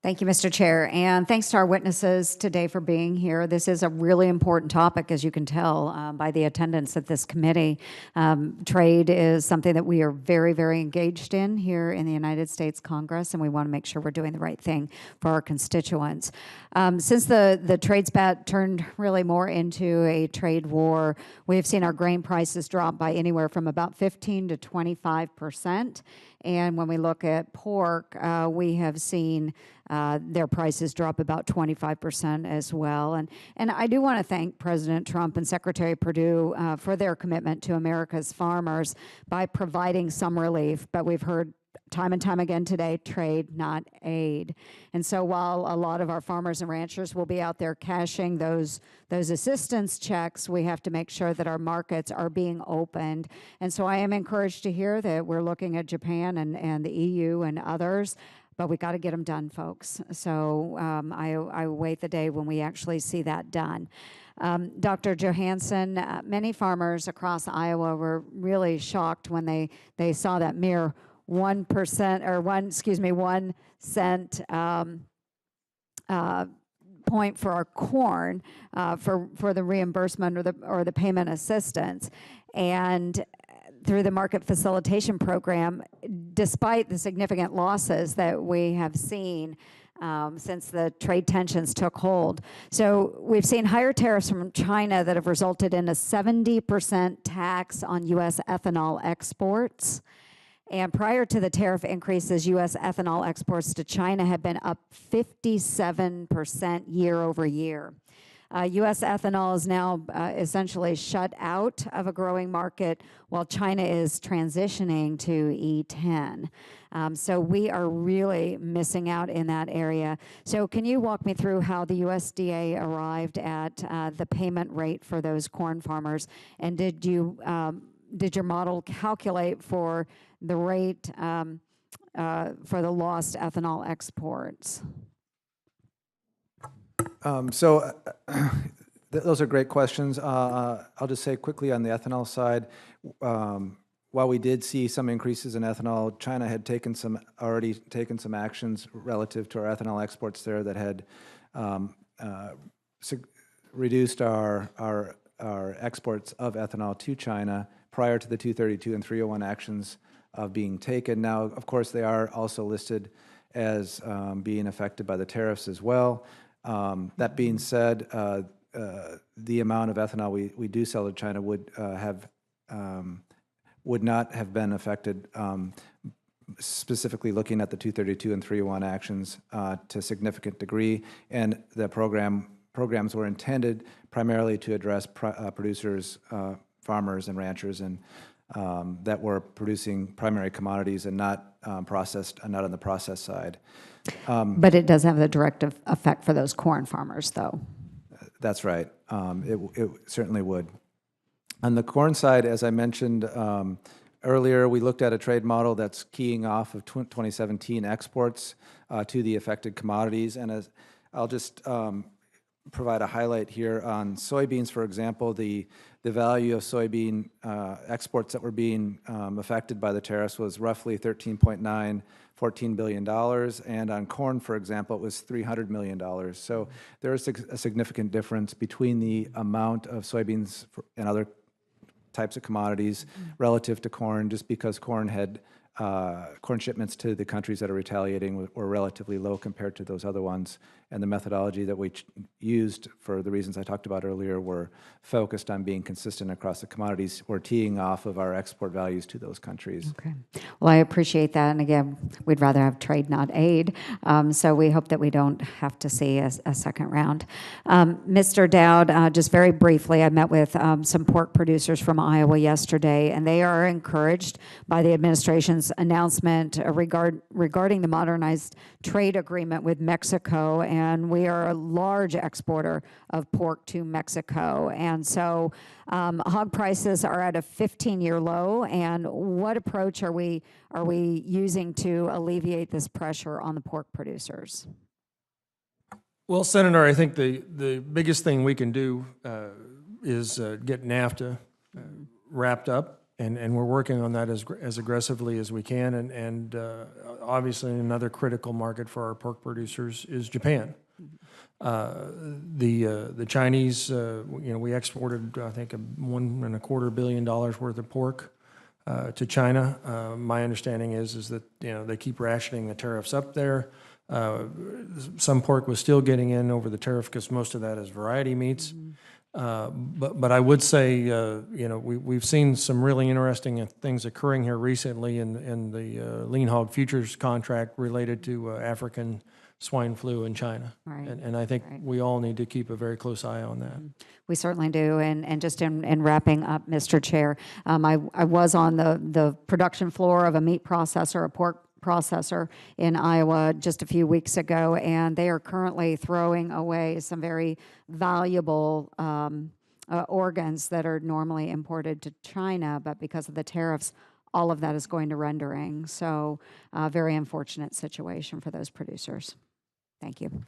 Thank you, Mr. Chair, and thanks to our witnesses today for being here. This is a really important topic, as you can tell by the attendance at this committee. Trade is something that we are very, very engaged in here in the United States Congress, and we want to make sure we're doing the right thing for our constituents. Since the trade spat turned really more into a trade war, we have seen our grain prices drop by anywhere from about 15 to 25%. And when we look at pork, we have seen their prices drop about 25% as well. And I do want to thank President Trump and Secretary Perdue for their commitment to America's farmers by providing some relief. But we've heard time and time again today, trade, not aid. And so while a lot of our farmers and ranchers will be out there cashing those assistance checks, we have to make sure that our markets are being opened. And so I am encouraged to hear that we're looking at Japan and the EU and others, but we got to get them done, folks. So I wait the day when we actually see that done. Dr. Johansson, many farmers across Iowa were really shocked when they saw that mere 1% or 1 cent point for our corn for the reimbursement or the payment assistance. And through the market facilitation program, despite the significant losses that we have seen since the trade tensions took hold. So we've seen higher tariffs from China that have resulted in a 70% tax on U.S. ethanol exports. And prior to the tariff increases, U.S. ethanol exports to China have been up 57% year over year. U.S. ethanol is now essentially shut out of a growing market while China is transitioning to E10. So we are really missing out in that area. So can you walk me through how the USDA arrived at the payment rate for those corn farmers? And did your model calculate for the rate for the lost ethanol exports? Those are great questions. I'll just say quickly on the ethanol side, while we did see some increases in ethanol, China had already taken some actions relative to our ethanol exports there that had reduced our exports of ethanol to China prior to the 232 and 301 actions being taken. Now, of course, they are also listed as being affected by the tariffs as well. That being said, the amount of ethanol we do sell to China would not have been affected, specifically looking at the 232 and 301 actions to a significant degree. And the programs were intended primarily to address producers, farmers and ranchers, and that were producing primary commodities and not not on the process side. But it does have the direct effect for those corn farmers, though. That's right. It certainly would. On the corn side, as I mentioned earlier, we looked at a trade model that's keying off of 2017 exports to the affected commodities. And I'll just provide a highlight here on soybeans, for example. The value of soybean exports that were being affected by the tariffs was roughly $14 billion. And on corn, for example, it was $300 million. So there is a significant difference between the amount of soybeans and other types of commodities relative to corn, just because corn shipments to the countries that are retaliating were relatively low compared to those other ones. And the methodology that we used, for the reasons I talked about earlier, were focused on being consistent across the commodities. We're teeing off of our export values to those countries. Okay. Well, I appreciate that. And again, we'd rather have trade, not aid. So we hope that we don't have to see a second round. Mr. Dowd, just very briefly, I met with some pork producers from Iowa yesterday, and they are encouraged by the administration's announcement regarding the modernized trade agreement with Mexico. And we are a large exporter of pork to Mexico. And so hog prices are at a 15-year low. And what approach are we using to alleviate this pressure on the pork producers? Well, Senator, I think the biggest thing we can do is get NAFTA wrapped up And we're working on that as aggressively as we can. And obviously, another critical market for our pork producers is Japan. The Chinese, we exported, I think, $1.25 billion worth of pork to China. My understanding is that they keep rationing the tariffs up there. Some pork was still getting in over the tariff because most of that is variety meats. But I would say, we've seen some really interesting things occurring here recently in the lean hog futures contract related to African swine flu in China. Right. And I think we all need to keep a very close eye on that. We certainly do. And just in wrapping up, Mr. Chair, I was on the production floor of a meat processor, a pork processor in Iowa just a few weeks ago, and they are currently throwing away some very valuable organs that are normally imported to China, but because of the tariffs, all of that is going to rendering. So very unfortunate situation for those producers. Thank you.